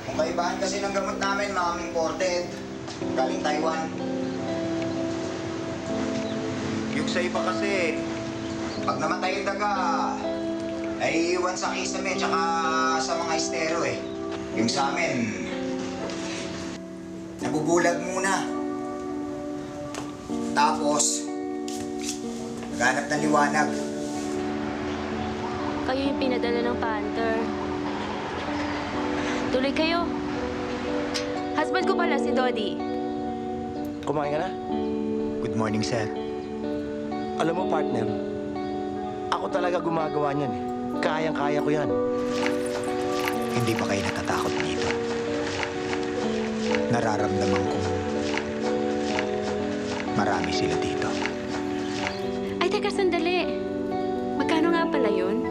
Kung kaibahan kasi ng gamot namin, mga imported, galing Taiwan. Yung sa iba kasi, pag namatay yung daga, ay iiwan sa kisame tsaka sa mga estero eh. Yung sa amin, nabubulag muna. Tapos, naghanap ng liwanag. Kayo yung pinadala ng Panther. Tuloy kayo. Husband ko pala si Dodi. Kumain ka na? Good morning, sir. Alam mo, partner, ako talaga gumagawa niyan eh. Kayang-kaya ko yan. Hindi ba kayo natatakot dito? Nararamdaman kong marami sila dito. Ay, teka, sandali. Magkano nga pala yun?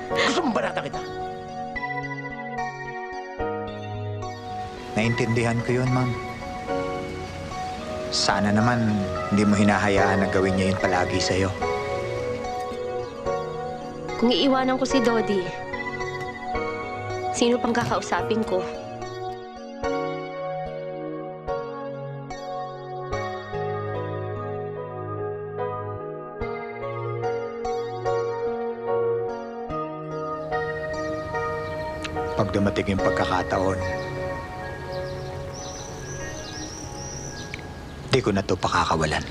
Gusto mong barata kita? Naintindihan ko yun, ma'am. Sana naman hindi mo hinahayaan na gawin niya yun palagi sa'yo. Kung iiwanan ko si Dodi, sino pang kakausapin ko? Pag dumating yung pagkakataon, di ko na to pakakawalan.